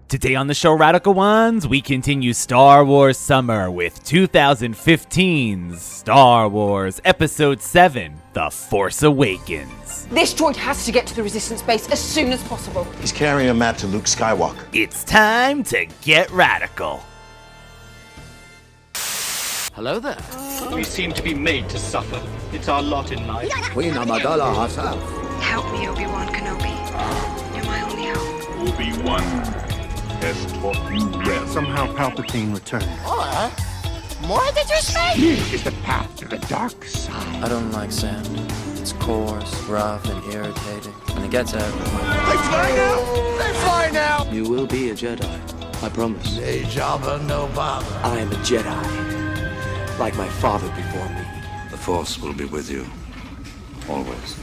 Today on the show Radical Ones, we continue Star Wars Summer with 2015's Star Wars Episode 7, The Force Awakens. This droid has to get to the Resistance base as soon as possible. He's carrying a map to Luke Skywalker. It's time to get radical. Hello there. We seem to be made to suffer. It's our lot in life. Queen Amidala herself. Help me, Obi-Wan Kenobi. You're my only hope. Obi-Wan has taught you well. Somehow Palpatine returned. Or, more did you say? Here is the path to the dark side. I don't like sand. It's coarse, rough, and irritating. And it gets everywhere. They fly now! They fly now! You will be a Jedi. I promise. Hey, Jabba, no bother. I am a Jedi. Like my father before me. The Force will be with you. Always.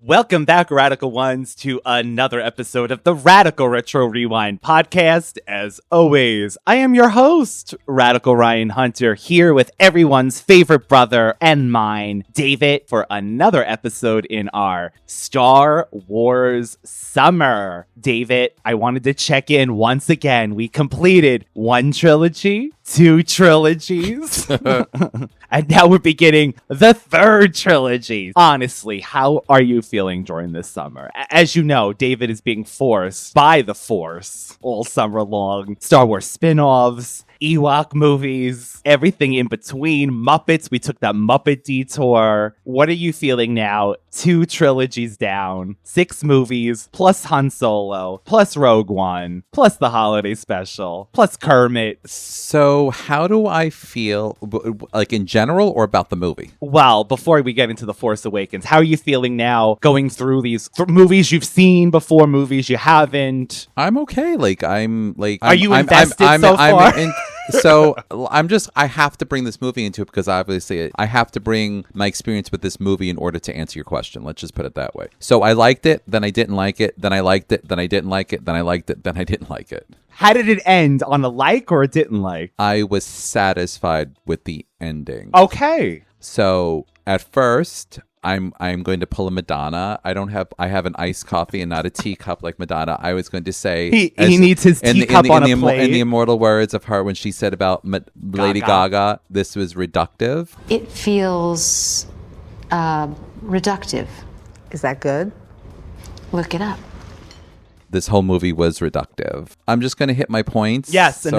Welcome back, Radical Ones, to another episode of the Radical Retro Rewind podcast. As always, I am your host, Radical Ryan Hunter, here with everyone's favorite brother and mine, David, for another episode in our Star Wars Summer. David, I wanted to check in once again. We completed one trilogy, two trilogies, and now we're beginning the third trilogy. Honestly, how are you feeling during this summer? As you know, David is being forced by the Force all summer long. Star Wars spin-offs, Ewok movies, everything in between, Muppets. We took that Muppet detour. What are you feeling now? 2 trilogies down, 6 movies, plus Han Solo, plus Rogue One, plus the holiday special, plus Kermit. So how do I feel, like in general or about the movie? Well, before we get into The Force Awakens, how are you feeling now going through these movies you've seen before, movies you haven't? I'm okay. Are you invested so far? So I have to bring this movie into it because obviously I have to bring my experience with this movie in order to answer your question. Let's just put it that way. So I liked it, then I didn't like it, then I liked it, then I didn't like it, then I liked it, then I didn't like it. How did it end? On a like or a didn't like? I was satisfied with the ending. Okay. So at first, I'm going to pull a Madonna. I have an iced coffee and not a teacup like Madonna. I was going to say he needs his teacup on a plate. In the immortal words of her when she said about Lady Gaga, this was reductive. It feels reductive. Is that good? Look it up. This whole movie was reductive. I'm just going to hit my points. Yes, and so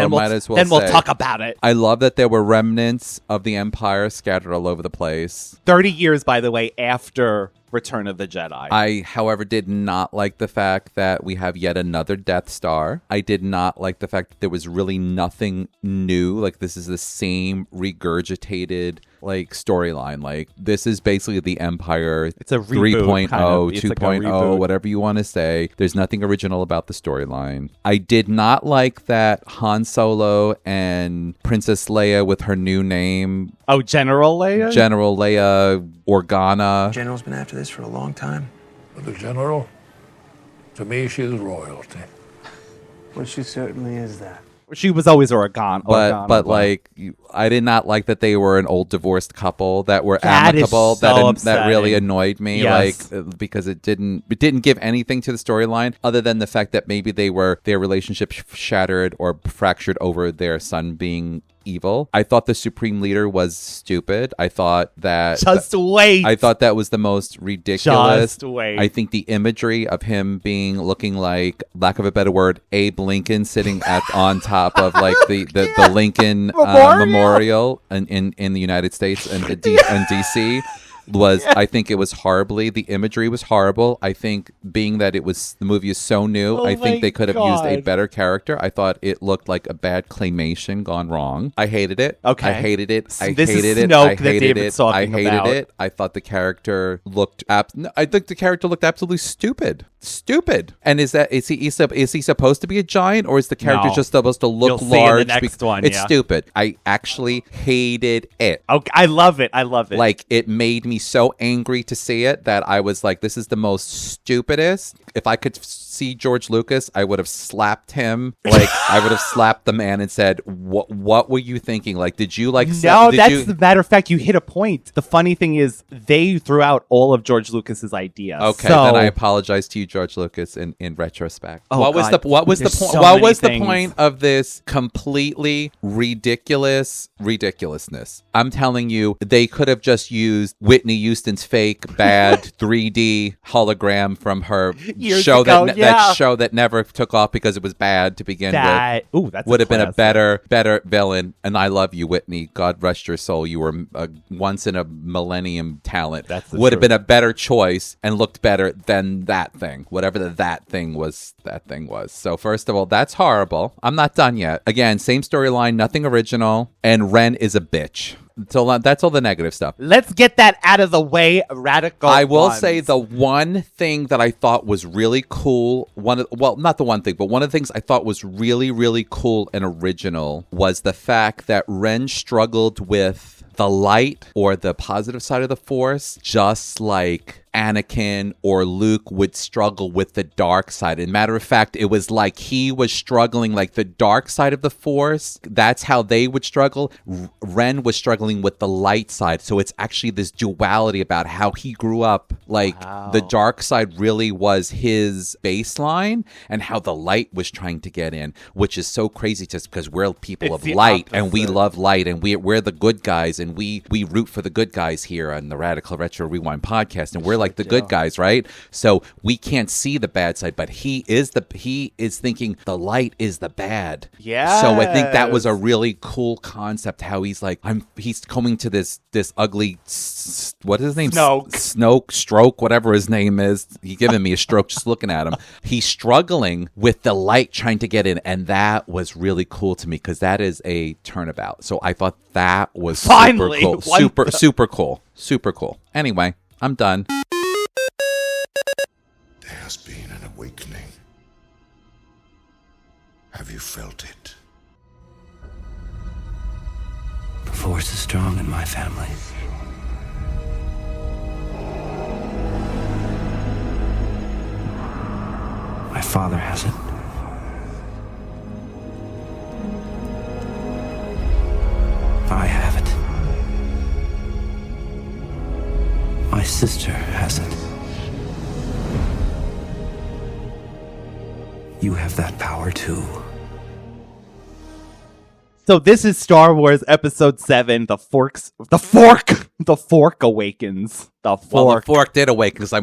then we'll talk about it. I love that there were remnants of the Empire scattered all over the place. 30 years, by the way, after Return of the Jedi. I, however, did not like the fact that we have yet another Death Star. I did not like the fact that there was really nothing new. Like, this is the same regurgitated storyline. Like, this is basically the Empire. It's a reboot, 3.0, kind of. It's 2.0, whatever you want to say. There's nothing original about the storyline. I did not like that Han Solo and Princess Leia with her new name. Oh, General Leia? General Leia Organa. General's been after this for a long time. For the General, to me, she's royalty. Well, she certainly is that. She was always Organa. I did not like that they were an old divorced couple that were that amicable. That really annoyed me. Yes. Because it didn't give anything to the storyline other than the fact that maybe their relationship shattered or fractured over their son being evil. I thought the Supreme Leader was stupid. I thought that just wait. I thought that was the most ridiculous. Just wait. I think the imagery of him looking like, lack of a better word, Abe Lincoln sitting on top of the Lincoln Memorial in the United States and DC was, I think it was horribly. The imagery was horrible. I think being that the movie is so new, I think they could have used a better character. I thought it looked like a bad claymation gone wrong. I hated it. Okay. I hated it. I this hated is it. Snoke I that hated David's it. I talking hated about. it. I thought the character looked absolutely stupid. stupid. And is he supposed to be a giant, or is the character just supposed to look You'll large? See in the next one, it's stupid. I actually hated it. Okay, I love it. Like, it made me so angry to see it that I was like, this is the most stupidest. If I could see George Lucas, I would have slapped him. Like, I would have slapped the man and said, what were you thinking? Like, did you like... No, the matter of fact, you hit a point. The funny thing is, they threw out all of George Lucas's ideas. Okay, then I apologize to you, George Lucas, in retrospect. Oh, what was the point of this completely ridiculousness? I'm telling you, they could have just used Whitney Houston's fake bad 3D hologram from her show that show that never took off because it was bad to begin with. Ooh, that's would have been a better villain. And I love you, Whitney. God rest your soul. You were a once in a millennium talent. Would have been a better choice and looked better than that thing, whatever that thing was. So first of all, that's horrible. I'm not done yet. Again, same storyline, nothing original, and Ren is a bitch. So that's all the negative stuff. Let's get that out of the way, radical. I will say the one thing that I thought was really cool, not the one thing, but one of the things I thought was really, really cool and original was the fact that Ren struggled with the light or the positive side of the Force, just like Anakin or Luke would struggle with the dark side. And matter of fact, it was like he was struggling like the dark side of the Force. That's how they would struggle. Ren was struggling with the light side. So it's actually this duality about how he grew up. Like the dark side really was his baseline and how the light was trying to get in, which is so crazy just because we're people of light and we love light and we're the good guys and we root for the good guys here on the Radical Retro Rewind podcast, and we're like the good guys, right? So we can't see the bad side, but he is thinking the light is the bad. Yeah. So I think that was a really cool concept. How he's like, he's coming to this ugly, what is his name? Stroke, whatever his name is. He's giving me a stroke just looking at him. He's struggling with the light trying to get in, and that was really cool to me because that is a turnabout. So I thought that was finally super cool. Anyway, I'm done. There has been an awakening. Have you felt it? The Force is strong in my family. My father has it. I have it. My sister has it. You have that power too. So this is Star Wars Episode 7, The Fork Awakens. The Fork. Well, the fork did awaken because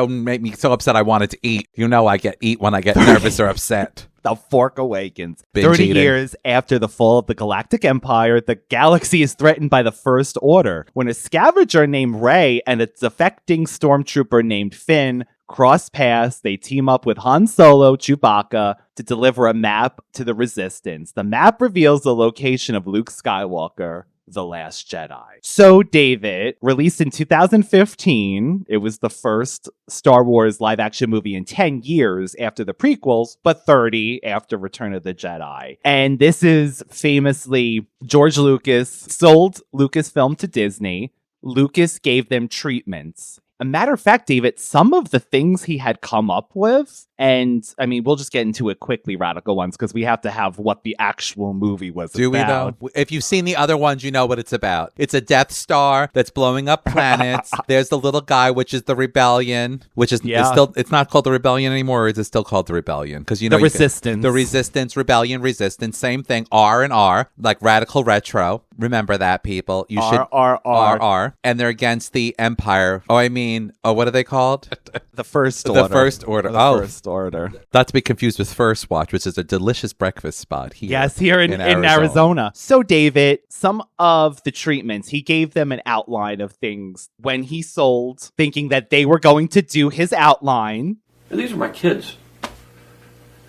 made me so upset I wanted to eat. You know I eat when I get nervous or upset. The Fork Awakens. Binge 30 eating. years after the fall of the Galactic Empire, the galaxy is threatened by the First Order. When a scavenger named Rey and a defecting stormtrooper named Finn cross paths, they team up with Han Solo, Chewbacca, to deliver a map to the Resistance. The map reveals the location of Luke Skywalker, The Last Jedi. So, David, released in 2015, it was the first Star Wars live-action movie in 10 years after the prequels, but 30 after Return of the Jedi. And this is famously, George Lucas sold Lucasfilm to Disney. Lucas gave them treatments. A matter of fact, David, some of the things he had come up with, and I mean, we'll just get into it quickly, radical ones, because we have to have what the actual movie was about. Do we though? If you've seen the other ones, you know what it's about. It's a Death Star that's blowing up planets. There's the little guy, which is the Rebellion, which is it's not called the Rebellion anymore, or is it still called the Rebellion? Because you know the Resistance. The Resistance, Rebellion, Resistance, same thing. R and R, like Radical Retro. Remember that, people. You should R. And they're against the Empire. What are they called? The First Order. The First Order. First Order. Not to be confused with First Watch, which is a delicious breakfast spot here. Yes, here in Arizona. So, David, some of the treatments, he gave them an outline of things when he sold, thinking that they were going to do his outline. These are my kids.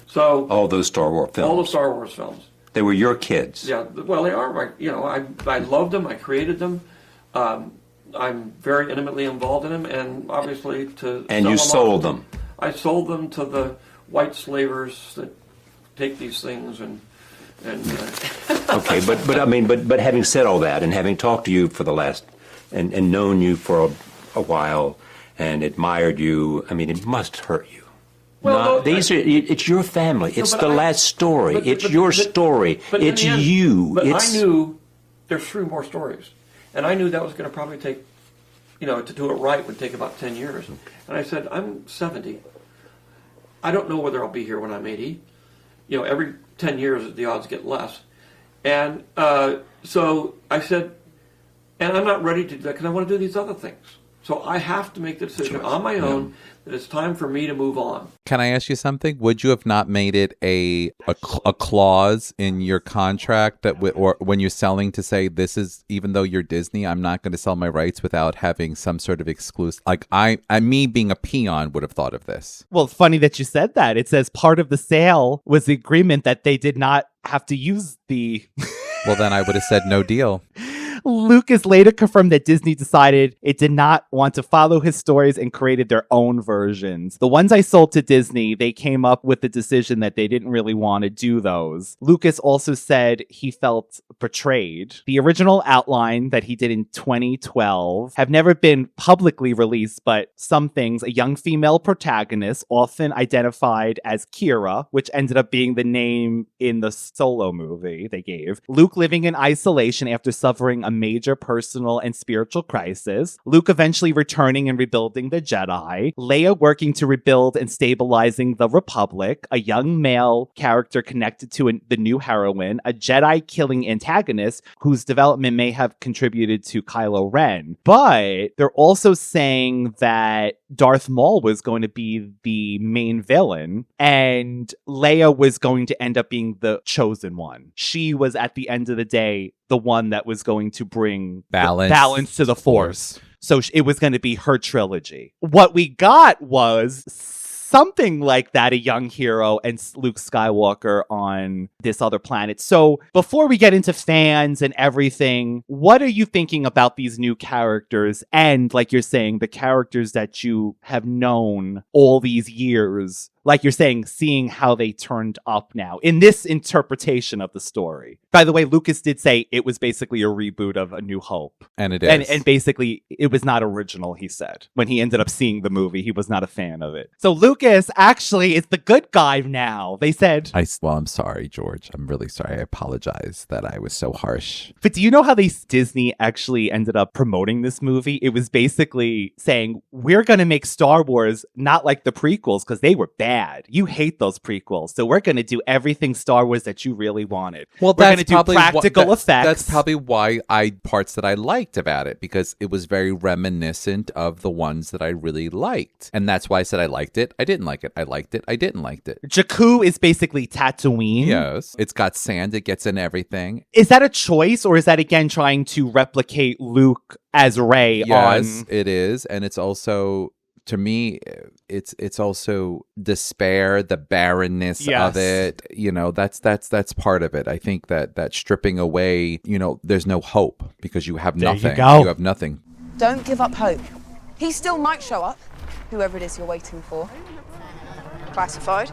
So All those Star Wars films. all the Star Wars films. They were your kids. Yeah, well, they are. I loved them. I created them. I'm very intimately involved in them, and obviously And you sold them. I sold them to the white slavers that take these things and Okay, but having said all that, and having talked to you for the last, and known you for a while, and admired you, I mean, it must hurt you. Well, it's your family. It's the last story. It's your story. It's you. But I knew there's 3 more stories, and I knew that was going to probably take, to do it right would take about 10 years. And I said, I'm 70. I don't know whether I'll be here when I'm 80. Every 10 years the odds get less. And so I said, and I'm not ready to do that because I want to do these other things. So I have to make the decision on my own that it's time for me to move on. Can I ask you something? Would you have not made it a clause in your contract that or when you're selling to say, this is, even though you're Disney, I'm not going to sell my rights without having some sort of exclusive, like me being a peon would have thought of this. Well, it's funny that you said that. It says part of the sale was the agreement that they did not have to use the... Well, then I would have said no deal. Lucas later confirmed that Disney decided it did not want to follow his stories and created their own versions. The ones I sold to Disney, they came up with the decision that they didn't really want to do those. Lucas also said he felt betrayed. The original outline that he did in 2012 have never been publicly released, but some things, a young female protagonist, often identified as Kira, which ended up being the name in the Solo movie they gave. Luke living in isolation after suffering a major personal and spiritual crisis. Luke eventually returning and rebuilding the Jedi. Leia working to rebuild and stabilizing the Republic. A young male character connected to the new heroine. A Jedi killing antagonist whose development may have contributed to Kylo Ren. But they're also saying that Darth Maul was going to be the main villain and Leia was going to end up being the chosen one. She was, at the end of the day, the one that was going to bring balance to the Force. So it was going to be her trilogy. What we got was something like that, a young hero and Luke Skywalker on this other planet. So before we get into fans and everything, what are you thinking about these new characters? And like you're saying, the characters that you have known all these years, like you're saying, seeing how they turned up now in this interpretation of the story. By the way, Lucas did say it was basically a reboot of A New Hope. And it is. And basically, it was not original, he said. When he ended up seeing the movie, he was not a fan of it. So Lucas actually is the good guy now. They said... I'm sorry, George. I'm really sorry. I apologize that I was so harsh. But do you know how Disney actually ended up promoting this movie? It was basically saying, we're going to make Star Wars not like the prequels because they were bad. You hate those prequels. So we're going to do everything Star Wars that you really wanted. Well, we're going to do practical effects. That's probably why parts that I liked about it, because it was very reminiscent of the ones that I really liked. And that's why I said I liked it. I didn't like it. I liked it. I didn't like it. Jakku is basically Tatooine. Yes. It's got sand. It gets in everything. Is that a choice, or is that again trying to replicate Luke as Rey? Yes, it is. And it's also... To me, it's also despair, the barrenness of it. That's part of it. I think that stripping away, there's no hope because you have nothing. You have nothing. Don't give up hope. He still might show up, whoever it is you're waiting for. Classified.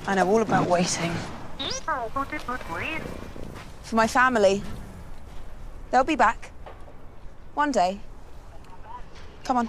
I know all about waiting. For my family, they'll be back. One day. Come on.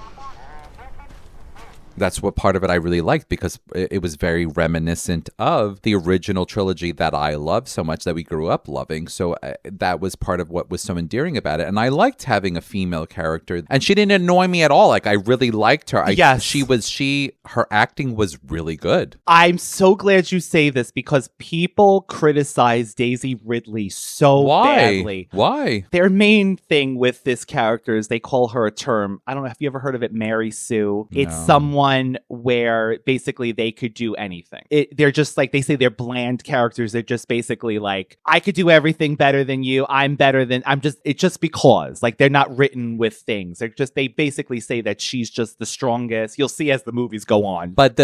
That's what part of it I really liked, because it was very reminiscent of the original trilogy that I loved so much, that we grew up loving. So that was part of what was so endearing about it. And I liked having a female character, and she didn't annoy me at all. Like, I really liked her. Her acting was really good. I'm so glad you say this, because people criticize Daisy Ridley so badly. Why? Their main thing with this character is they call her a term. I don't know. Have you ever heard of it? Mary Sue. No. It's someone where basically they could do anything. They're just like, they say they're bland characters. They're just basically like, I could do everything better than you. It's just because, like, they're not written with things. They basically say that she's just the strongest. You'll see as the movies go on. But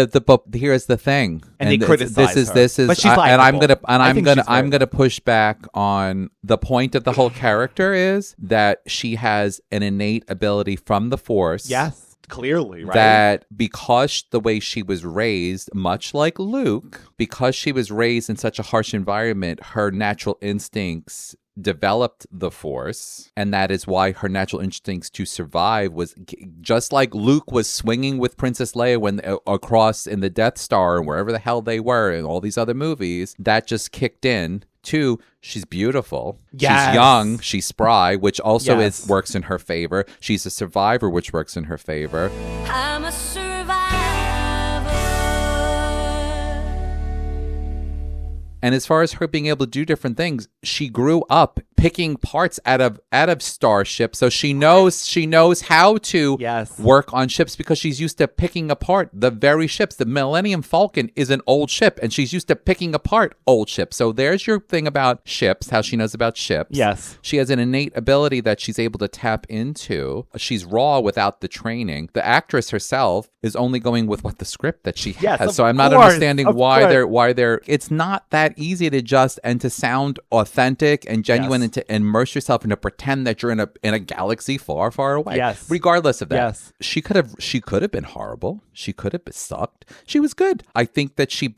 here's the thing. And they criticize her. This is, but she's I'm gonna push back on the point of the whole character is that she has an innate ability from the Force. Yes. Clearly, right? That because the way she was raised, much like Luke, because she was raised in such a harsh environment, her natural instincts developed the Force, and that is why her natural instincts to survive was just like Luke was swinging with Princess Leia when across in the Death Star and wherever the hell they were in all these other movies. That just kicked in. 2, she's beautiful. Yes. She's young. She's spry, which also works in her favor. She's a survivor, which works in her favor. I'm a survivor. And as far as her being able to do different things, she grew up picking parts out of starships, so she knows how to work on ships because she's used to picking apart the very ships. The Millennium Falcon is an old ship, and she's used to picking apart old ships. So there's your thing about ships, how she knows about ships. Yes. She has an innate ability that she's able to tap into. She's raw without the training. The actress herself is only going with what the script that she has. So I'm not understanding why they're it's not that easy to just and to sound authentic and genuine and to immerse yourself and to pretend that you're in a galaxy far, far away. Yes. Regardless of that. Yes. She could have been horrible. She could have sucked. She was good. I think that she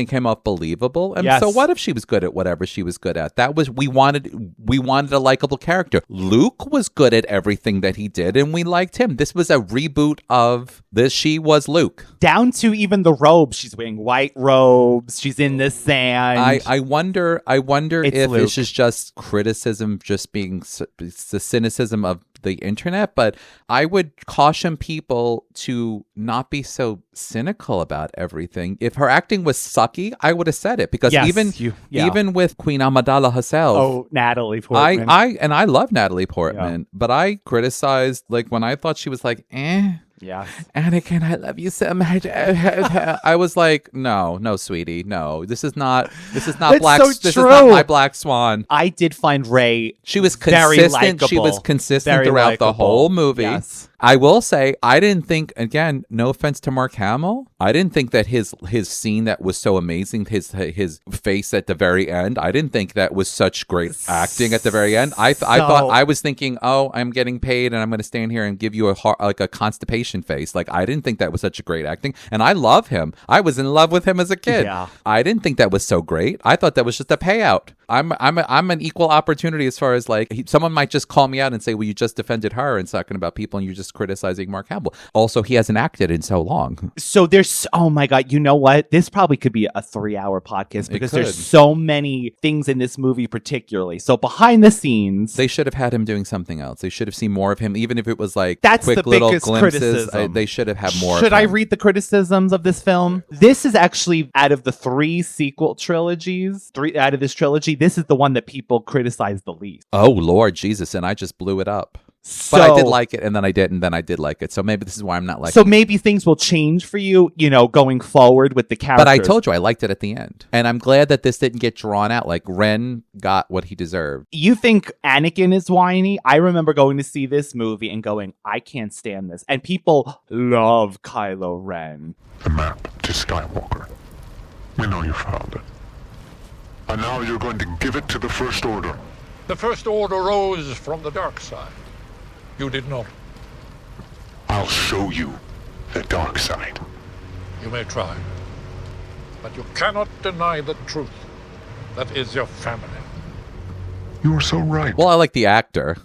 came off believable. And so what if she was good at whatever she was good at? That was we wanted a likable character. Luke was good at everything that he did, and we liked him. This was a reboot of this. She was Luke. Down to even the robes. She's wearing white robes. She's in the sand. I wonder if Luke. this is just criticism, just being the cynicism of the internet, but I would caution people to not be so cynical about everything. If her acting was sucky, I would have said it, because even with Queen Amidala herself, Natalie Portman, I love Natalie Portman, but I criticized when I thought she was yeah, Anakin, I love you so much. I was like, no, sweetie, no. This is not black. So this true. is not my Black Swan. I did find Rey. She was very consistent. likable. She was consistent Very throughout likable. the whole movie. Yes. I will say, I didn't think, again, no offense to Mark Hamill, I didn't think that his scene that was so amazing, his face at the very end, I didn't think that was such great acting at the very end. I thought, I was thinking, oh, I'm getting paid and I'm going to stand here and give you a constipation face. I didn't think that was such a great acting. And I love him. I was in love with him as a kid. Yeah. I didn't think that was so great. I thought that was just a payout. I'm an equal opportunity as far as someone might just call me out and say, well, you just defended her and talking about people and you're just criticizing Mark Hamill. Also, he hasn't acted in so long. So there's, oh my God, you know what? This probably could be a 3-hour podcast because there's so many things in this movie particularly. So behind the scenes, they should have had him doing something else. They should have seen more of him, even if it was that's quick the little biggest glimpses. criticism. They should have had more. Should of I him. read the criticisms of this film? This is actually, out of the 3 sequel trilogies, out of this trilogy, this is the one that people criticize the least. Oh, Lord Jesus. And I just blew it up. But I did like it, and then I didn't, then I did like it. So maybe this is why I'm not liking it. So maybe things will change for you, going forward with the characters. But I told you I liked it at the end. And I'm glad that this didn't get drawn out. Ren got what he deserved. You think Anakin is whiny? I remember going to see this movie and going, I can't stand this. And people love Kylo Ren. The map to Skywalker. We know you found it. And now you're going to give it to the First Order. The First Order rose from the dark side. You did not. I'll show you the dark side. You may try. But you cannot deny the truth. That is your family. You are so right. Well, I like the actor.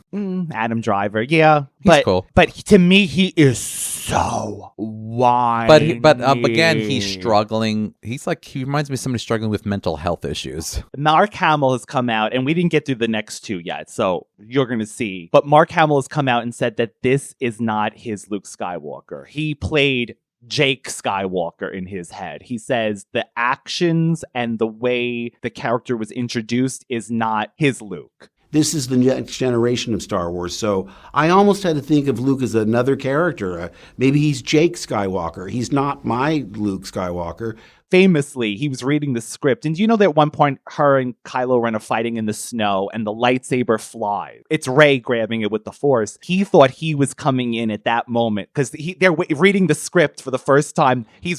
Adam Driver, yeah. He's cool. But to me, he is so whiny. But again, he's struggling. He reminds me of somebody struggling with mental health issues. Mark Hamill has come out, and we didn't get through the next 2 yet, so you're going to see. But Mark Hamill has come out and said that this is not his Luke Skywalker. He played Jake Skywalker in his head. He says the actions and the way the character was introduced is not his Luke. This is the next generation of Star Wars, so I almost had to think of Luke as another character. Maybe he's Jake Skywalker. He's not my Luke Skywalker. Famously, he was reading the script, and do you know that at one point her and Kylo Ren are fighting in the snow and the lightsaber flies? It's Rey grabbing it with the Force. He thought he was coming in at that moment because they're reading the script for the first time. He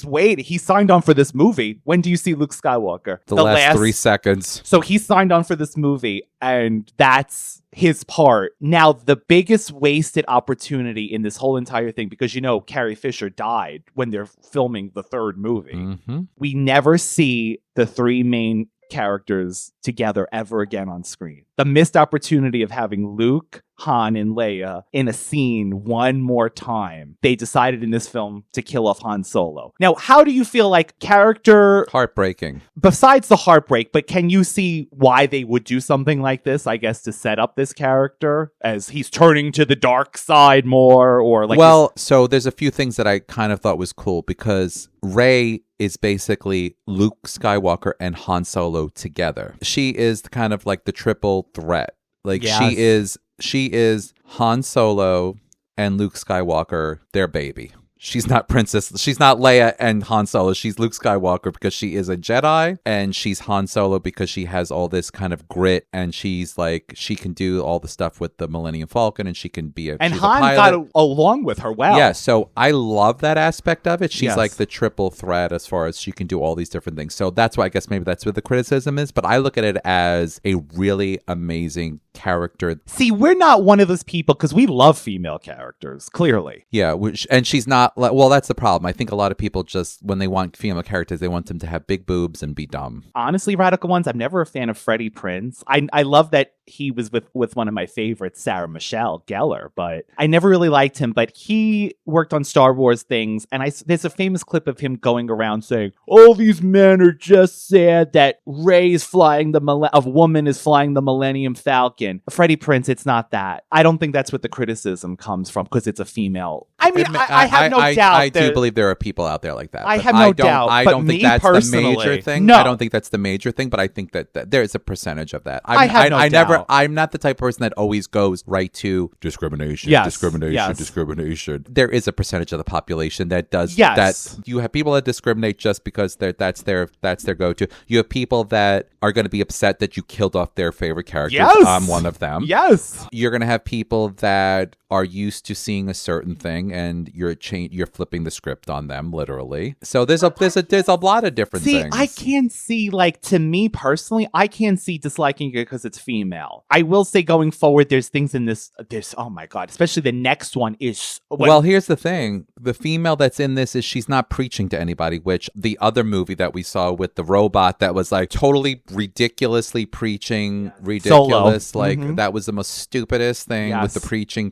signed on for this movie. When do you see Luke Skywalker? The last 3 seconds. So he signed on for this movie, and that's his part. Now, the biggest wasted opportunity in this whole entire thing, because Carrie Fisher died when they're filming the third movie. Mm-hmm. We never see the three main characters together ever again on screen. The missed opportunity of having Luke, Han, and Leia in a scene one more time. They decided in this film to kill off Han Solo. Now, how do you feel like character... Heartbreaking. Besides the heartbreak, but can you see why they would do something like this, I guess, to set up this character as he's turning to the dark side more, or like... Well, so there's a few things that I kind of thought was cool, because Rey is basically Luke Skywalker and Han Solo together. She is kind of like the triple threat. Like, yes. She is Han Solo and Luke Skywalker, their baby. She's not Leia and Han Solo. She's Luke Skywalker because she is a Jedi, and she's Han Solo because she has all this kind of grit, and she's like, she can do all the stuff with the Millennium Falcon, and she can be and Han got along with her well. Yeah, so I love that aspect of it. She's Yes. like the triple threat as far as she can do all these different things. So that's why I guess maybe that's where the criticism is, but I look at it as a really amazing character. See, we're not one of those people because we love female characters, clearly. Yeah, and she's not, well, that's the problem. I think a lot of people just, when they want female characters, they want them to have big boobs and be dumb. Honestly, Radical Ones, I'm never a fan of Freddie Prinze. I love that he was with one of my favorites, Sarah Michelle Gellar, but I never really liked him. But he worked on Star Wars things, and there's a famous clip of him going around saying, all these men are just sad that Rey's flying a woman is flying the Millennium Falcon. Freddie Prinze, it's not that. I don't think that's what the criticism comes from, because it's a female. I mean, I have no doubt. I do believe there are people out there like that. I have no doubt. I don't think that's the major thing. No. I don't think that's the major thing, but I think that there's a percentage of that. I have no doubt. I'm not the type of person that always goes right to discrimination, discrimination. There is a percentage of the population that does that. You have people that discriminate just because that's their go-to. You have people that are going to be upset that you killed off their favorite character. Yes. I'm one of them. Yes. You're going to have people that are used to seeing a certain thing, and you're flipping the script on them, literally. So there's a lot of different things. I can see, like, to me personally, I can see disliking it because it's female. I will say going forward, there's things in this, oh my God, especially the next one is... Well, here's the thing. The female that's in this she's not preaching to anybody, which the other movie that we saw with the robot that was like totally ridiculously preaching, ridiculous. Solo. Like, that was the most stupidest thing with the preaching.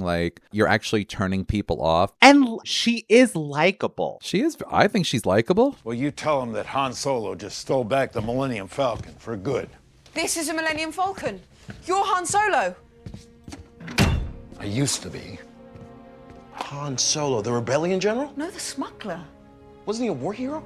Like, you're actually turning people off. And she is likable. I think she's likable. Well, you tell him that Han Solo just stole back the Millennium Falcon for good. This is a Millennium Falcon. You're Han Solo. I used to be. Han Solo, the rebellion general? No, the smuggler. Wasn't he a war hero?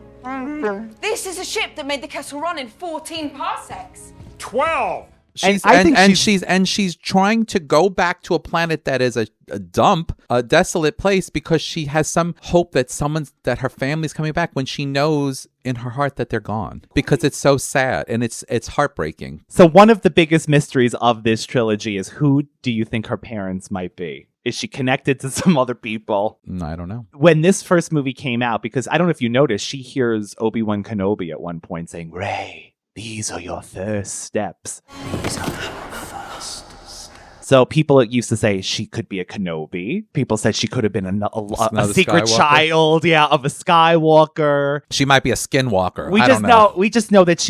This is a ship that made the Kessel Run in 14 parsecs. 12! She's trying to go back to a planet that is a dump, a desolate place, because she has some hope that her family's coming back, when she knows in her heart that they're gone, because it's so sad and it's heartbreaking. So one of the biggest mysteries of this trilogy is, who do you think her parents might be? Is she connected to some other people? I don't know. When this first movie came out, because I don't know if you noticed, she hears Obi-Wan Kenobi at one point saying, Rey, these are your first steps. These are your first steps. So people used to say she could be a Kenobi. People said she could have been a secret Skywalker. Child, of a Skywalker. She might be a skinwalker. We just know that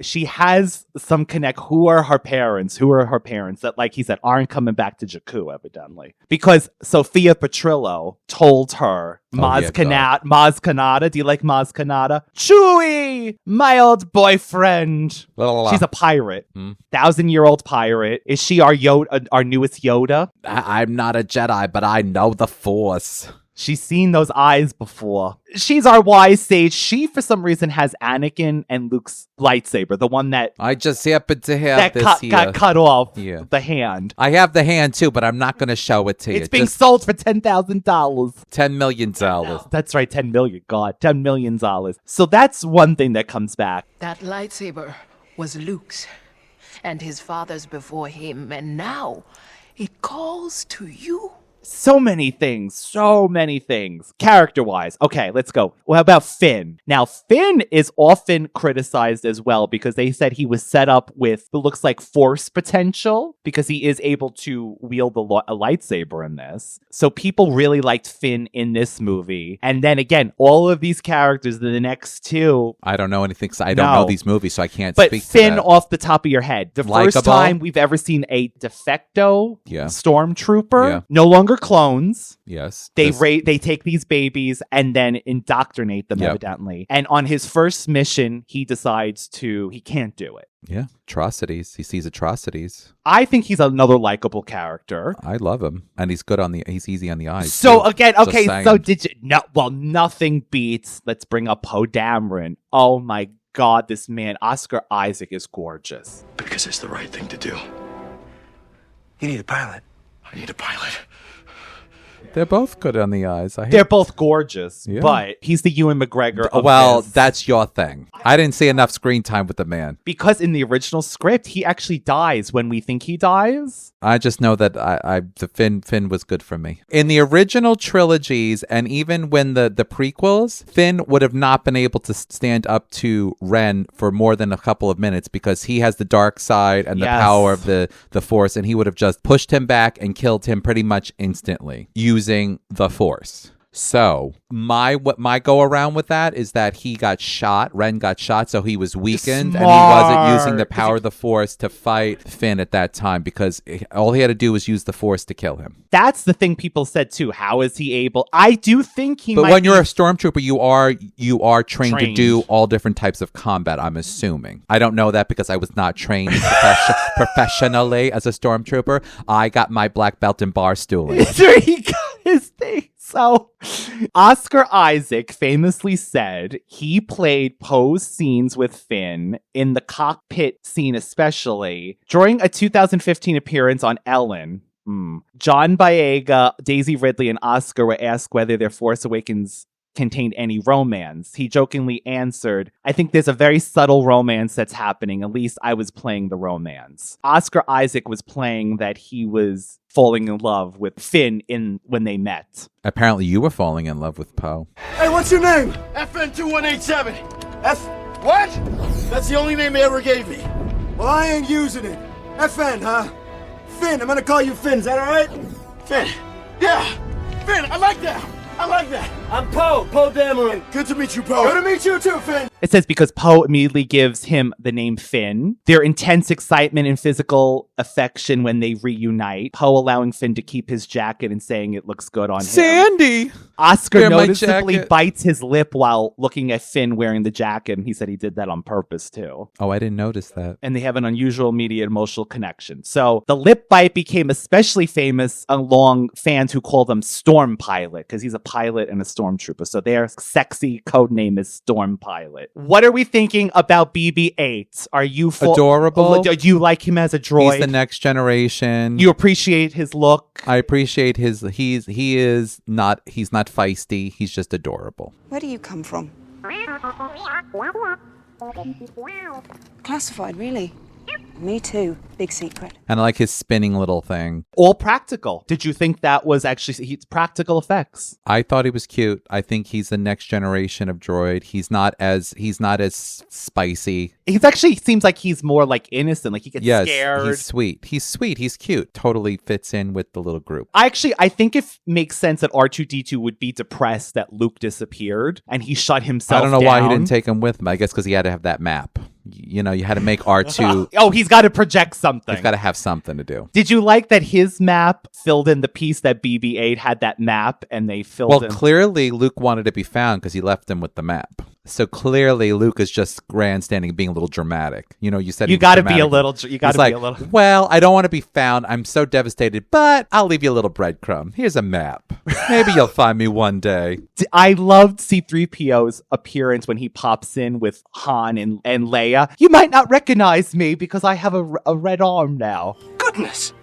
she has some connect. Who are her parents? That, like he said, aren't coming back to Jakku, evidently. Because Sophia Petrillo told her, Maz Kanata. Do you like Maz Kanata? Chewie, my old boyfriend. She's a pirate. 1,000-year-old pirate. Is she our newest Yoda? I'm not a Jedi, but I know the Force. She's seen those eyes before. She's our wise sage. She, for some reason, has Anakin and Luke's lightsaber, the one that I just happened to have got cut off. Yeah. The hand. I have the hand too, but I'm not going to show it to you. It's being sold for $10,000. $10 million. That's right, $10 million. God, $10 million. So that's one thing that comes back. That lightsaber was Luke's and his father's before him, and now it calls to you. So many things. Character-wise. Okay, let's go. What about Finn? Now, Finn is often criticized as well because they said he was set up with what looks like force potential because he is able to wield a lightsaber in this. So people really liked Finn in this movie. And then again, all of these characters in the next two... I don't know anything, so I don't know these movies, so I can't speak to Finn, that. off the top of your head, the first time we've ever seen a de facto stormtrooper, no longer clones. Yes. They take these babies and then indoctrinate them, evidently. And on his first mission, he decides he can't do it. Yeah, atrocities. He sees atrocities. I think he's another likable character. I love him, and he's easy on the eyes. So too. Again, okay, so did you? No, well, nothing beats. Let's bring up Poe Dameron. Oh my God, this man, Oscar Isaac, is gorgeous. Because it's the right thing to do. You need a pilot. I need a pilot. They're both good on the eyes. They're both gorgeous, but he's the Ewan McGregor of this. That's your thing. I didn't see enough screen time with the man. Because in the original script, he actually dies when we think he dies. I just know that the Finn was good for me. In the original trilogies, and even when the prequels, Finn would have not been able to stand up to Ren for more than a couple of minutes because he has the dark side and the power of the Force, and he would have just pushed him back and killed him pretty much instantly using the Force. So my go around with that is that he got shot. Ren got shot, so he was weakened, and he wasn't using the power of the Force to fight Finn at that time because all he had to do was use the Force to kill him. That's the thing people said too. How is he able? I do think he. But when you're a stormtrooper, you are trained to do all different types of combat. I'm assuming. I don't know that because I was not trained professionally as a stormtrooper. I got my black belt in bar stooling. He got his thing. So, Oscar Isaac famously said he played Poe's scenes with Finn, in the cockpit scene especially, during a 2015 appearance on Ellen. John Boyega, Daisy Ridley, and Oscar were asked whether their Force Awakens contained any romance. He jokingly answered, "I think there's a very subtle romance that's happening. At least I was playing the romance." Oscar Isaac was playing that he was falling in love with Finn when they met. Apparently you were falling in love with Poe. Hey, what's your name? FN2187. What? That's the only name they ever gave me. Well, I ain't using it. FN, huh? Finn, I'm gonna call you Finn, is that alright? Finn. Yeah. Finn, I like that. I'm Poe Dameron. Good to meet you, Poe. Good to meet you too, Finn. It says because Poe immediately gives him the name Finn. Their intense excitement and physical affection when they reunite. Poe allowing Finn to keep his jacket and saying it looks good on him. Sandy! Oscar noticeably bites his lip while looking at Finn wearing the jacket, and he said he did that on purpose too. Oh, I didn't notice that. And they have an unusual immediate emotional connection. So the lip bite became especially famous among fans who call them Storm Pilot, because he's a pilot and a stormtrooper. So their sexy code name is Storm Pilot. What are we thinking about BB-8? Are you adorable? Do you like him as a droid? He's the next generation. You appreciate his look? I appreciate he's not feisty. He's just adorable. Where do you come from? Classified, really? Me too. Big secret. And I like his spinning little thing. All practical. Did you think that was actually practical effects? I thought he was cute. I think he's the next generation of droid. He's not as spicy. He's actually seems like he's more like innocent. Like he gets scared. He's sweet. He's cute. Totally fits in with the little group. I think it makes sense that R2-D2 would be depressed that Luke disappeared and he shut himself down. I don't know why he didn't take him with him. I guess because he had to have that map. You know, you had to make R2. Oh, he's got to project something. He's got to have something to do. Did you like that his map filled in the piece that BB-8 had that map and they filled in? Well, clearly Luke wanted to be found because he left him with the map. So clearly Luke is just grandstanding, being a little dramatic. You know, you said you got to be a little. You got to be a little. Well, I don't want to be found. I'm so devastated, but I'll leave you a little breadcrumb. Here's a map. Maybe you'll find me one day. I loved C-3PO's appearance when he pops in with Han and Leia. You might not recognize me because I have a red arm now. Goodness,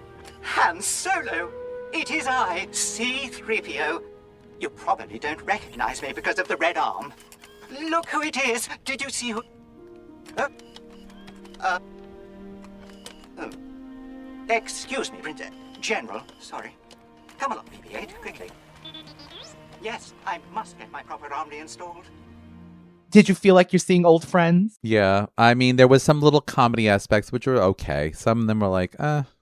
Han Solo. It is I, C-3PO. You probably don't recognize me because of the red arm. Look who it is. Did you see who... Excuse me, General. Sorry. Come along, BB-8, quickly. Yes, I must get my proper arm reinstalled. Did you feel like you're seeing old friends? Yeah. I mean, there was some little comedy aspects, which were okay. Some of them were like,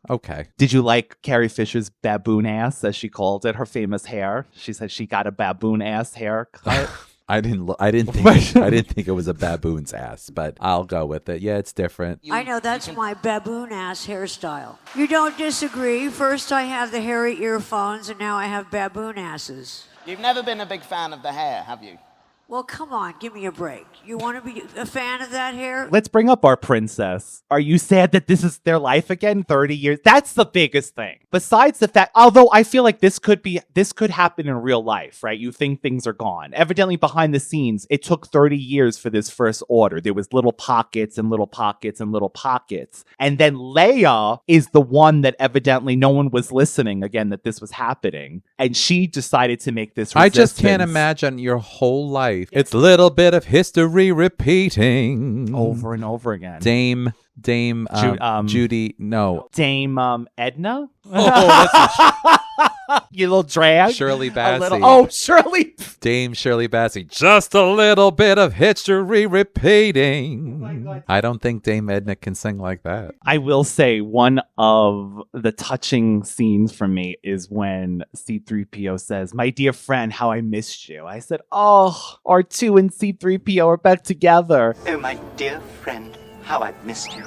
okay. Did you like Carrie Fisher's baboon ass, as she called it, her famous hair? She said she got a baboon ass haircut. I didn't think it was a baboon's ass, but I'll go with it. Yeah, it's different. I know that's my baboon ass hairstyle. You don't disagree? First I have the hairy earphones, and now I have baboon asses. You've never been a big fan of the hair, have you? Well, come on, give me a break. You want to be a fan of that hair? Let's bring up our princess. Are you sad that this is their life again? 30 years? That's the biggest thing. Besides the fact, although I feel like this could happen in real life, right? You think things are gone. Evidently behind the scenes, it took 30 years for this first order. There was little pockets and little pockets and little pockets. And then Leia is the one that evidently no one was listening again that this was happening. And she decided to make this resistance. I just can't imagine your whole life. It's a little bit of history repeating over and over again. Dame Judy, no. Dame Edna? Oh, you little drag. Shirley Bassey. Shirley. Dame Shirley Bassey. Just a little bit of history repeating. Oh my God. I don't think Dame Edna can sing like that. I will say one of the touching scenes for me is when C-3PO says, "My dear friend, how I missed you." I said, "Oh, R2 and C-3PO are back together." Oh, my dear friend, how I missed you.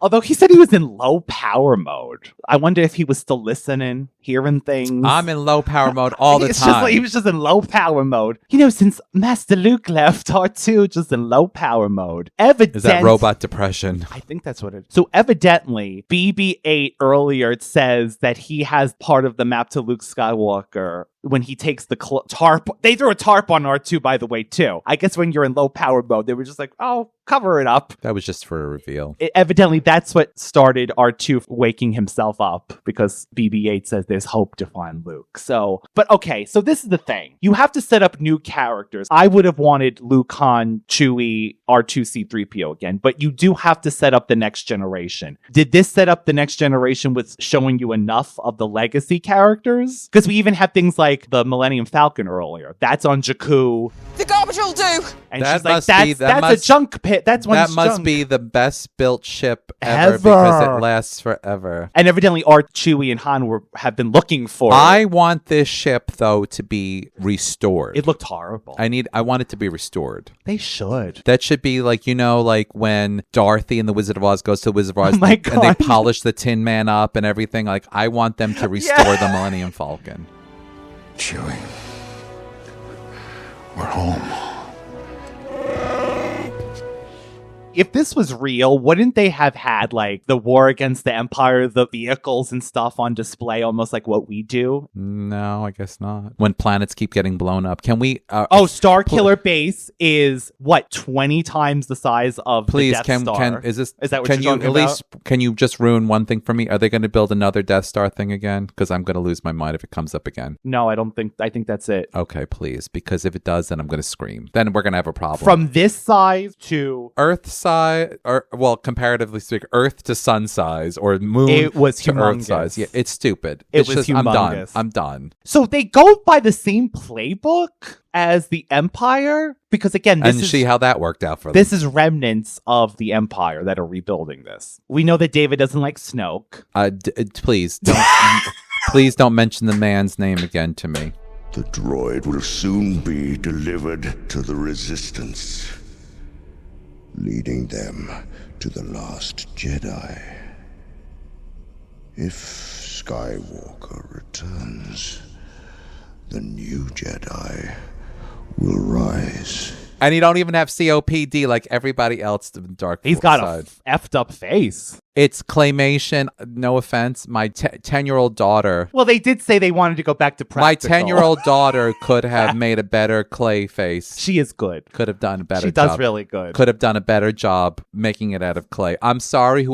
Although he said he was in low power mode. I wonder if he was still listening, hearing things. I'm in low power mode all the time. He was just in low power mode. You know, since Master Luke left, R2 just in low power mode. Is that robot depression? I think that's what it is. So evidently, BB-8 earlier says that he has part of the map to Luke Skywalker when he takes the tarp. They threw a tarp on R2, by the way, too. I guess when you're in low power mode, they were just like, oh, cover it up. That was just for a reveal. Evidently, that's what started R2 waking himself up, because BB-8 says there's hope to find Luke. So, but okay, so this is the thing. You have to set up new characters. I would have wanted Luke, Han, Chewie, R2, C-3PO again, but you do have to set up the next generation. Did this set up the next generation with showing you enough of the legacy characters? Because we even had things like the Millennium Falcon earlier. That's on Jakku. The garbage will do. And she's like, that's a junk pit. That must be the best built ship ever because it lasts forever. And evidently, Chewie and Han have been looking for it. I want this ship though to be restored. It looked horrible. I want it to be restored. They should. That should be like, like when Dorothy and the Wizard of Oz goes to the Wizard of Oz and they polish the Tin Man up and everything. Like, I want them to restore the Millennium Falcon. Chewie, we're home. If this was real, wouldn't they have had like the war against the Empire, the vehicles and stuff on display, almost like what we do? No, I guess not. When planets keep getting blown up, can we? Star Killer Base is what, 20 times the size of the Death Star? Is that what you're you're talking about? Can you just ruin one thing for me? Are they going to build another Death Star thing again? Because I'm going to lose my mind if it comes up again. No, I don't think. I think that's it. Okay, please, because if it does, then I'm going to scream. Then we're going to have a problem. From this size to Earth size, or well, comparatively speaking, Earth to Sun size, or Moon to Earth size. Yeah, it's stupid. It was humongous. I'm done. So they go by the same playbook as the Empire? Because again, see how that worked out for them. This is remnants of the Empire that are rebuilding this. We know that David doesn't like Snoke. Please don't, please don't mention the man's name again to me. The droid will soon be delivered to the Resistance, leading them to the last Jedi. If Skywalker returns, the new Jedi will rise. And you don't even have COPD like everybody else in the Dark Force. He's got side. a effed up face. It's claymation. No offense. My 10-year-old daughter. Well, they did say they wanted to go back to practical. My 10-year-old daughter could have made a better clay face. She is good. Could have done a better job. She does really good. Could have done a better job making it out of clay. I'm sorry,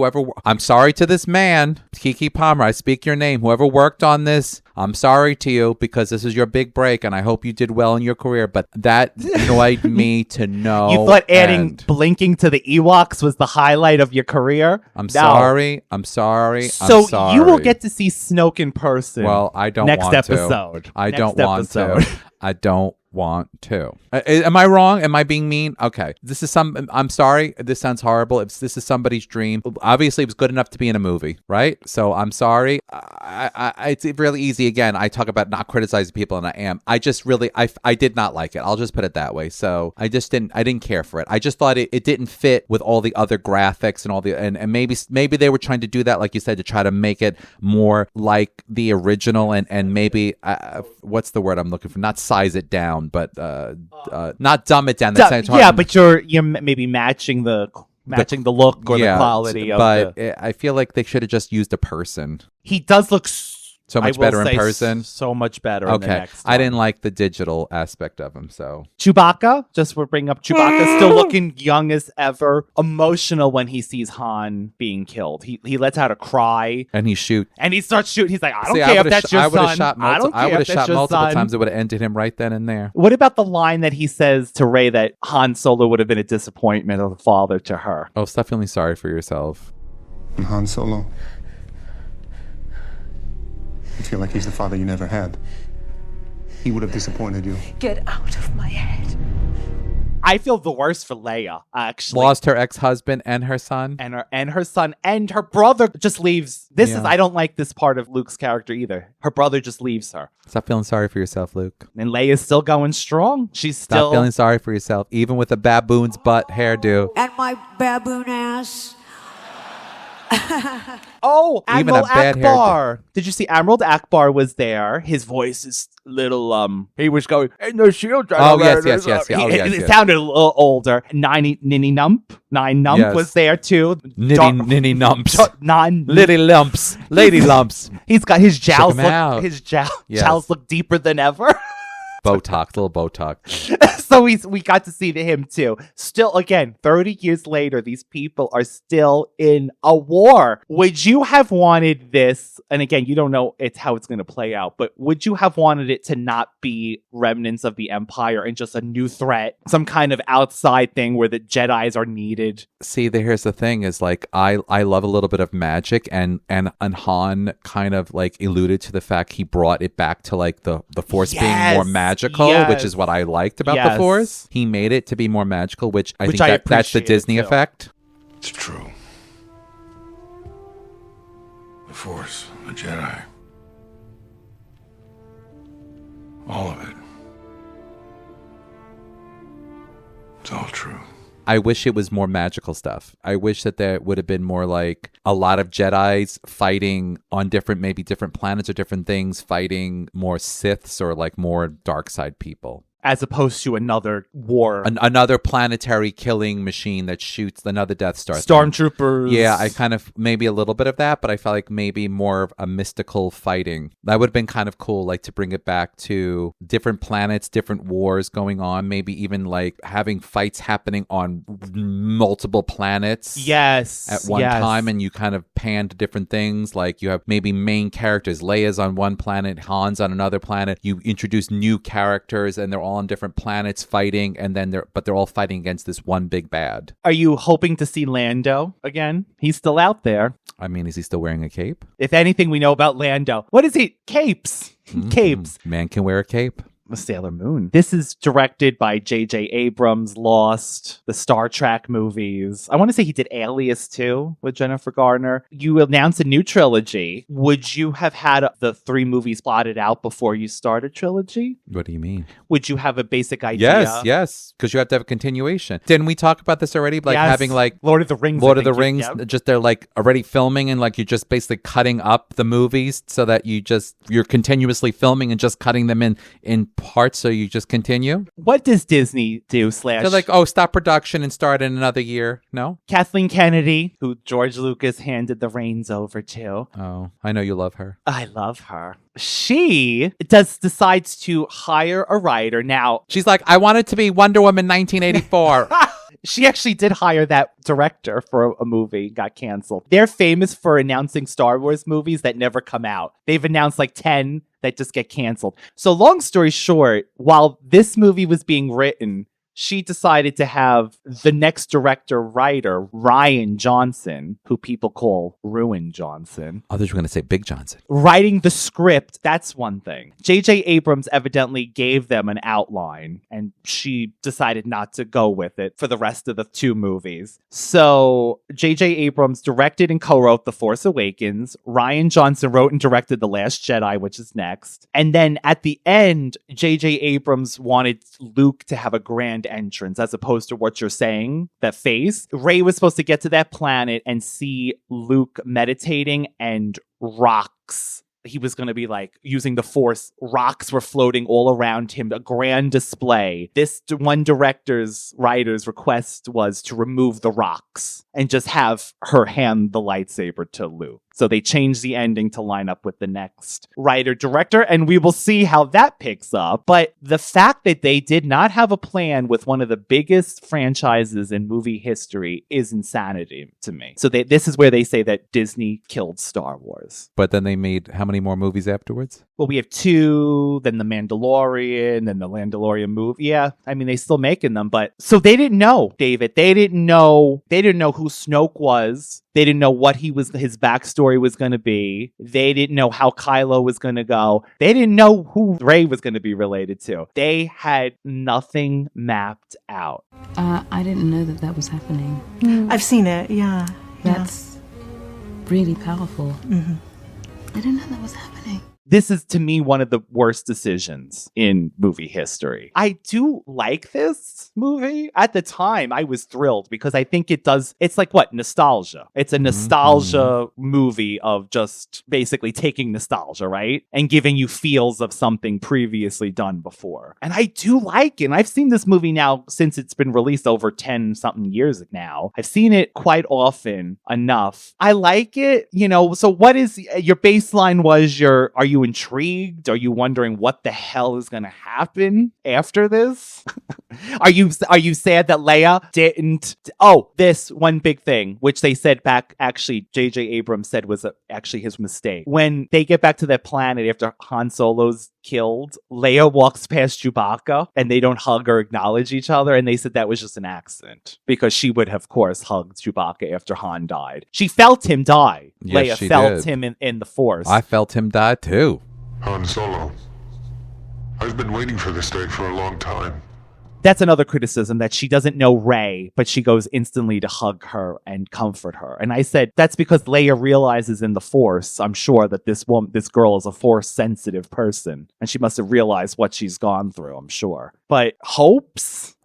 I'm sorry to this man, Kiki Palmer. I speak your name. Whoever worked on this, I'm sorry to you because this is your big break and I hope you did well in your career. But that annoyed me to no You thought adding end. blinking to the Ewoks was the highlight of your career? I'm sorry. sorry. I'm sorry. So I'm sorry. you will get to see Snoke in person. Well, I don't next want episode. to. I Next don't want episode. to. I don't want to. Am I wrong? Am I being mean? Okay. I'm sorry. This sounds horrible. If this is somebody's dream, obviously it was good enough to be in a movie, right? So I'm sorry. It's really easy. Again, I talk about not criticizing people, and I am. I just really, I did not like it. I'll just put it that way. So I didn't care for it. I just thought it didn't fit with all the other graphics and all the, and maybe they were trying to do that, like you said, to try to make it more like the original, and maybe, what's the word I'm looking for? Not size it down, but not dumb it down. Yeah, but you're maybe matching the look or the quality of but I feel like they should have just used a person. He does look so much better in person. So much better. In the next I didn't like the digital aspect of him. So Chewbacca, just we're bringing up Chewbacca, still looking young as ever. Emotional when he sees Han being killed. He lets out a cry and he starts shooting. He's like, I don't care if that's your son. I would have shot multiple times. It would have ended him right then and there. What about the line that he says to Rey that Han Solo would have been a disappointment of a father to her? Oh, stop feeling sorry for yourself. And Han Solo, you feel like he's the father you never had. He would have disappointed you. Get out of my head. I feel the worst for Leia, actually. Lost her ex-husband and her son. And her son and her brother just leaves. I don't like this part of Luke's character either. Her brother just leaves her. Stop feeling sorry for yourself, Luke. And Leia's still going strong. Stop feeling sorry for yourself, even with a baboon's butt hairdo. And my baboon ass. Oh, even Admiral a bad Akbar. Did you see Admiral Akbar was there? His voice is little, he was going, "Ain't no shield." Oh, yes. It sounded a little older. Nine Nump was there too. Ninny Numps. Lady Lumps. Lady Lumps. He's got his jowls jowls look deeper than ever. Botox, little Botox. So we got to see him too. Still, again, 30 years later, these people are still in a war. Would you have wanted this? And again, you don't know how it's going to play out, but would you have wanted it to not be remnants of the Empire and just a new threat, some kind of outside thing where the Jedis are needed? See, here's the thing: is like I love a little bit of magic, and Han kind of like alluded to the fact he brought it back to like the Force being more magical, which is what I liked about the Force. He made it to be more magical, which I think that's the Disney effect. It's true. The Force, the Jedi, all of it. It's all true. I wish it was more magical stuff. I wish that there would have been more like a lot of Jedis fighting on different planets or different things, fighting more Siths or like more dark side people. As opposed to another war. Another planetary killing machine that shoots another Death Star. Stormtroopers. Yeah, I kind of, maybe a little bit of that, but I felt like maybe more of a mystical fighting. That would have been kind of cool, like to bring it back to different planets, different wars going on, maybe even like having fights happening on multiple planets. Yes. At one time, and you kind of pan to different things. Like you have maybe main characters. Leia's on one planet, Han's on another planet. You introduce new characters, and they're all on different planets fighting, and then they're all fighting against this one big bad. Are you hoping to see Lando again? He's still out there. I mean, is he still wearing a cape? If anything we know about Lando, what is he? Capes. Capes. Man can wear a cape. Sailor Moon. This is directed by J.J. Abrams, Lost, the Star Trek movies. I want to say he did Alias too with Jennifer Garner. You announced a new trilogy. Would you have had the 3 movies plotted out before you start a trilogy? What do you mean? Would you have a basic idea? Yes, because you have to have a continuation. Didn't we talk about this already? Like having like Lord of the Rings. Just they're like already filming, and like you're just basically cutting up the movies so that you're continuously filming and just cutting them in parts, so you just continue. What does Disney do? They're like, oh, stop production and start in another year. No? Kathleen Kennedy, who George Lucas handed the reins over to. Oh, I know you love her. I love her. She decides to hire a writer. Now, she's like, I want it to be Wonder Woman 1984. She actually did hire that director for a movie, got canceled. They're famous for announcing Star Wars movies that never come out. They've announced like 10 that just get canceled. So long story short, while this movie was being written, she decided to have the next director-writer, Rian Johnson, who people call Ruin Johnson. Others were going to say Big Johnson. Writing the script, that's one thing. J.J. Abrams evidently gave them an outline, and she decided not to go with it for the rest of the 2 movies. So J.J. Abrams directed and co-wrote The Force Awakens. Rian Johnson wrote and directed The Last Jedi, which is next. And then at the end, J.J. Abrams wanted Luke to have a grand entrance, as opposed to what you're saying, that face. Rey was supposed to get to that planet and see Luke meditating, and rocks. He was going to be like using the Force. Rocks were floating all around him, a grand display. This one writer's request was to remove the rocks and just have her hand the lightsaber to Luke. So they changed the ending to line up with the next writer-director, and we will see how that picks up. But the fact that they did not have a plan with one of the biggest franchises in movie history is insanity to me. So this is where they say that Disney killed Star Wars. But then they made how many more movies afterwards? Well, we have 2, then The Mandalorian, then the Mandalorian movie. Yeah, I mean, they're still making them, but so they didn't know, David. They didn't know who Snoke was. They didn't know what his backstory was going to be. They didn't know how Kylo was going to go. They didn't know who Rey was going to be related to. They had nothing mapped out. I didn't know that was happening. I've seen it, yeah. That's really powerful. Mm-hmm. I didn't know that was happening. This is, to me, one of the worst decisions in movie history. I do like this movie. At the time, I was thrilled because I think it's like what? Nostalgia. It's a nostalgia movie of just basically taking nostalgia, right? And giving you feels of something previously done before. And I do like it. And I've seen this movie now since it's been released over 10-something years now. I've seen it quite often enough. I like it, so what is your baseline are you intrigued? Are you wondering what the hell is going to happen after this? Are you sad that Leia didn't? Oh, this one big thing, which they said back, actually, J.J. Abrams said was actually his mistake. When they get back to that planet after Han Solo's killed, Leia walks past Chewbacca and they don't hug or acknowledge each other. And they said that was just an accident because she would have, of course, hugged Chewbacca after Han died. She felt him die. Yes, Leia felt him in the Force. I felt him die too. Han Solo, I've been waiting for this day for a long time. That's another criticism, that she doesn't know Rey, but she goes instantly to hug her and comfort her. And I said, that's because Leia realizes in the Force, I'm sure, that this girl is a Force-sensitive person. And she must have realized what she's gone through, I'm sure. But hopes?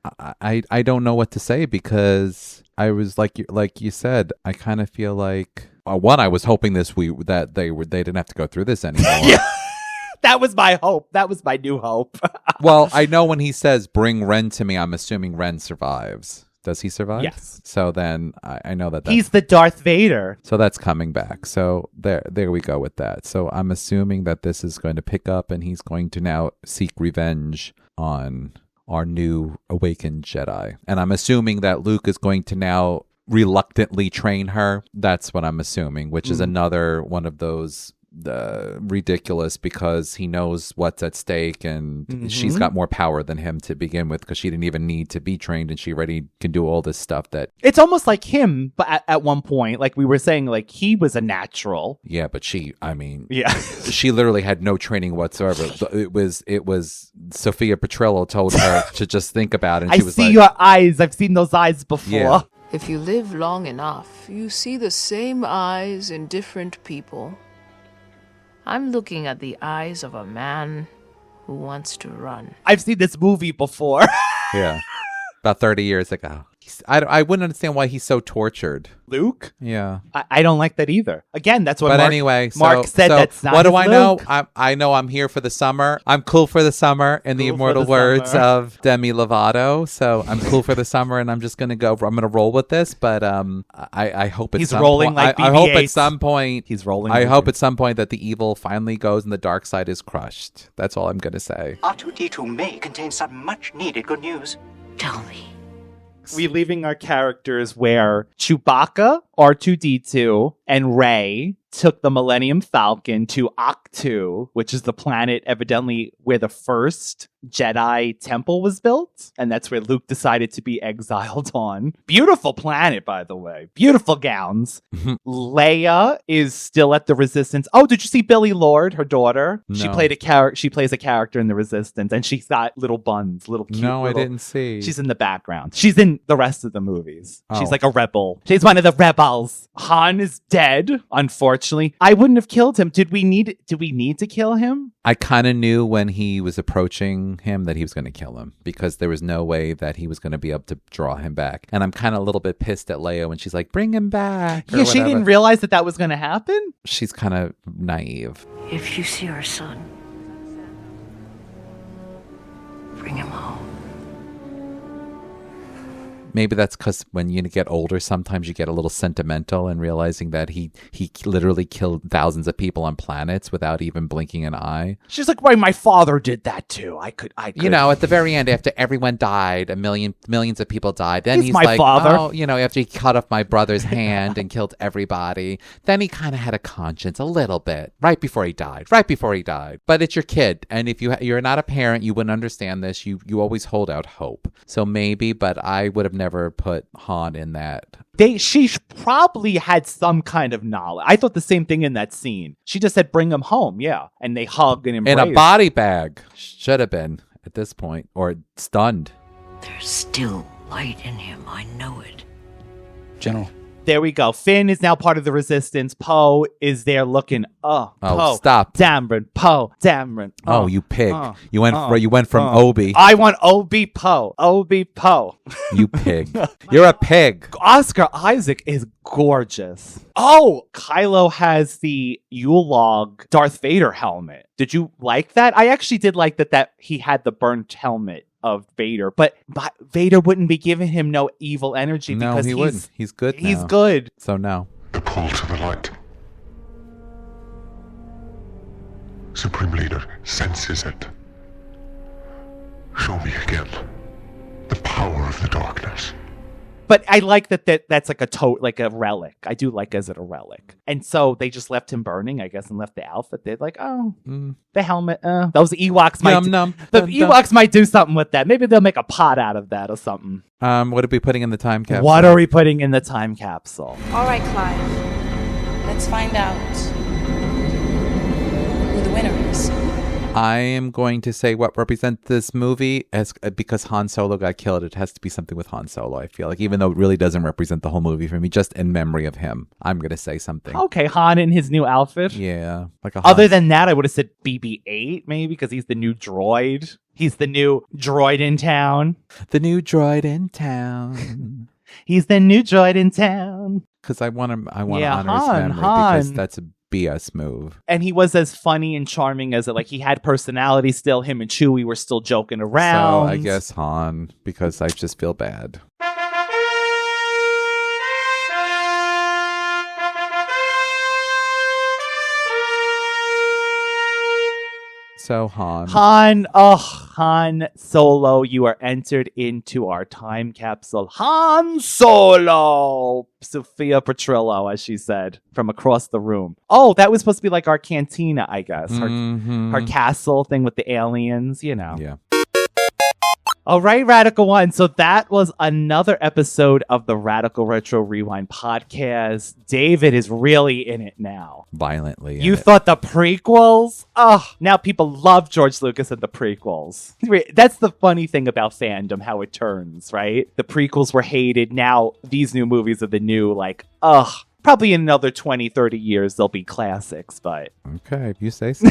I don't know what to say, because I was like you said, I kind of feel like, one, I was hoping that they didn't have to go through this anymore. Yeah. That was my hope. That was my new hope. Well, I know when he says, bring Ren to me, I'm assuming Ren survives. Does he survive? Yes. So then I know that he's the Darth Vader. So that's coming back. So there we go with that. So I'm assuming that this is going to pick up and he's going to now seek revenge on our new awakened Jedi. And I'm assuming that Luke is going to now reluctantly train her. That's what I'm assuming, which is another one of those ridiculous, because he knows what's at stake, and she's got more power than him to begin with, because she didn't even need to be trained and she already can do all this stuff. That it's almost like him, but at one point, like we were saying, like he was a natural. Yeah, but she literally had no training whatsoever. It was Sophia Petrillo told her to just think about it, and she was like, your eyes, I've seen those eyes before. Yeah. If you live long enough, you see the same eyes in different people. I'm looking at the eyes of a man who wants to run. I've seen this movie before. Yeah. About 30 years ago. I wouldn't understand why he's so tortured. Luke? Yeah. I don't like that either. Again, that's what Mark said. That's not what do his I know? Luke. I know I'm here for the summer. I'm cool for the summer, in the immortal words of Demi Lovato. So I'm cool for the summer, and I'm just going to go. I'm going to roll with this, but I hope he's rolling like BB-8. I hope at some point he's rolling. I hope at some point that the evil finally goes and the dark side is crushed. That's all I'm going to say. R2-D2 may contain some much-needed good news. Tell me. We leaving our characters where Chewbacca, R2-D2, and Rey took the Millennium Falcon to Ahch-To, which is the planet evidently where the first Jedi temple was built, and that's where Luke decided to be exiled on. Beautiful planet, by the way. Beautiful gowns. Leia is still at the Resistance. Oh, did you see Billie Lourd, her daughter? No. She plays a character in the Resistance, and she's got little buns, little cute. No, I didn't see. She's in the background. She's in the rest of the movies. She's Oh. like a rebel. She's one of the rebels. Han is dead, unfortunately. I wouldn't have killed him. Did we need to kill him? I kind of knew when he was approaching him that he was going to kill him because there was no way that he was going to be able to draw him back. And I'm kind of a little bit pissed at Leia when she's like, bring him back. Yeah, she didn't realize that was going to happen. She's kind of naive. If you see our son, bring him home. Maybe that's because when you get older, sometimes you get a little sentimental and realizing that he literally killed thousands of people on planets without even blinking an eye. She's like, right, my father did that too. I could. You know, at the very end, after everyone died, millions of people died, then he's my like, father. oh, you know, after he cut off my brother's hand and killed everybody, then he kind of had a conscience a little bit right before he died. But it's your kid. And if you're not a parent, you wouldn't understand this. You always hold out hope. So maybe, but I would have never put Han in that. She probably had some kind of knowledge. I thought the same thing in that scene. She just said, bring him home. Yeah. And they hug and embrace. In a body bag. Should have been at this point. Or stunned. There's still light in him. I know it. General. There we go. Finn is now part of the Resistance. Poe is there looking. Poe, stop. Dameron. Poe, Dameron. Oh, you pig. You went from Obi. I want Obi Poe. Obi Poe. You pig. You're a pig. Oscar Isaac is gorgeous. Oh, Kylo has the Yule log Darth Vader helmet. Did you like that? I actually did like that he had the burnt helmet of Vader, but Vader wouldn't be giving him no evil energy because he wouldn't. He's good now. He's good. So no. The pull to the light. Supreme Leader senses it. Show me again the power of the darkness. But I like that's like a relic. I do like as it a relic. And so they just left him burning, I guess, and left the outfit. They're like, the helmet. Those Ewoks Ewoks might do something with that. Maybe they'll make a pot out of that or something. What are we putting in the time capsule? What are we putting in the time capsule? All right, Clive. Let's find out who the winner is. I am going to say what represents this movie as because Han Solo got killed. It has to be something with Han Solo, I feel like, even though it really doesn't represent the whole movie for me, just in memory of him. I'm going to say something. Okay, Han in his new outfit. Yeah. Other than that, I would have said BB-8 maybe because he's the new droid. He's the new droid in town. The new droid in town. He's the new droid in town. Because I want to honor his memory because that's a BS move. And he was as funny and charming as it. Like, he had personality still. Him and Chewie were still joking around. So I guess Han, because I just feel bad. So Han Solo, you are entered into our time capsule. Han Solo! Sophia Petrillo, as she said, from across the room. Oh, that was supposed to be like our cantina, I guess. Her castle thing with the aliens, you know. Yeah. All right, Radical One. So that was another episode of the Radical Retro Rewind podcast. David is really in it now. Violently. You thought the prequels? Oh, now people love George Lucas and the prequels. That's the funny thing about fandom, how it turns, right? The prequels were hated. Now these new movies are the new, probably in another 20, 30 years, they'll be classics, but... Okay, if you say so.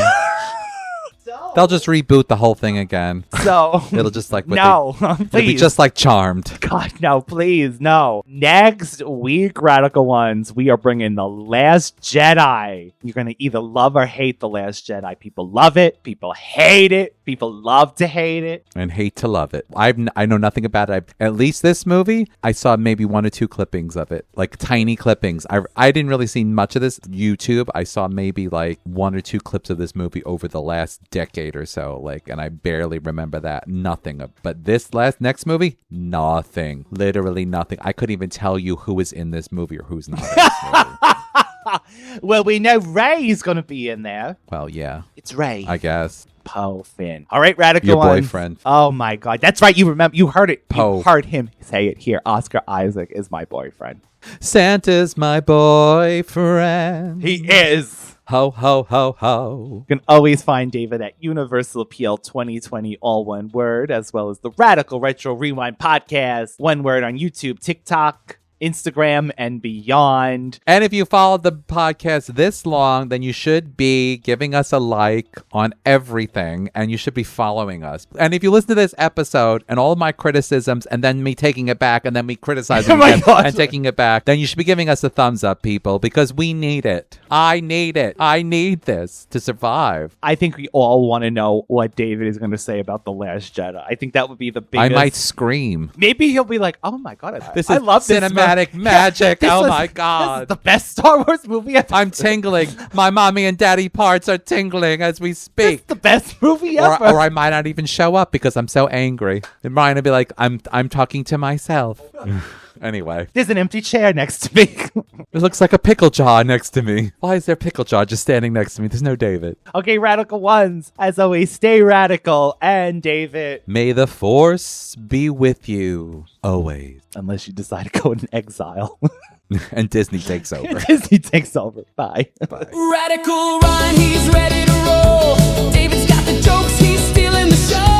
They'll just reboot the whole thing again. So it'll just like please. It'll be just like Charmed. God, no, please, no. Next week, Radical Ones, we are bringing The Last Jedi. You're gonna either love or hate The Last Jedi. People love it. People hate it. People love to hate it and hate to love it. I know nothing about it. At least this movie, I saw maybe 1 or 2 clippings of it, like tiny clippings. I didn't really see much of this YouTube. I saw maybe like 1 or 2 clips of this movie over the last decade or so, and I barely remember that. Nothing. But this next movie, nothing. Literally nothing. I couldn't even tell you who is in this movie or who's not in this movie. Well, we know Rey's gonna be in there. Well, yeah. It's Rey. I guess. Poe Finn. All right, Radical Your ones. boyfriend. Oh my God, that's right. You remember? You heard it. Poe. You heard him say it here. Oscar Isaac is my boyfriend. Santa's my boyfriend. He is. Ho, ho, ho, ho. You can always find David at Universal Appeal 2020, all one word, as well as the Radical Retro Rewind podcast, one word on YouTube, TikTok, Instagram, and beyond. And if you followed the podcast this long, then you should be giving us a like on everything, and you should be following us. And if you listen to this episode and all of my criticisms, and then me taking it back, and then me criticizing it and taking it back, then you should be giving us a thumbs up, people, because we need it. I need it. I need this to survive. I think we all want to know what David is going to say about The Last Jedi. I think that would be the biggest... I might scream. Maybe he'll be like, oh my God, This I is love this cinematic magic. Oh my God. This is the best Star Wars movie ever. I'm tingling. My mommy and daddy parts are tingling as we speak. It's the best movie ever. Or I might not even show up because I'm so angry. And Ryan will be like, I'm talking to myself. Anyway. There's an empty chair next to me. It looks like a pickle jar next to me. Why is there a pickle jar just standing next to me? There's no David. Okay, Radical Ones. As always, stay radical. And David. May the Force be with you. Always. Unless you decide to go in exile. And Disney takes over. Disney takes over. Bye. Bye. Radical Ryan, he's ready to roll. David's got the jokes, he's stealing the show.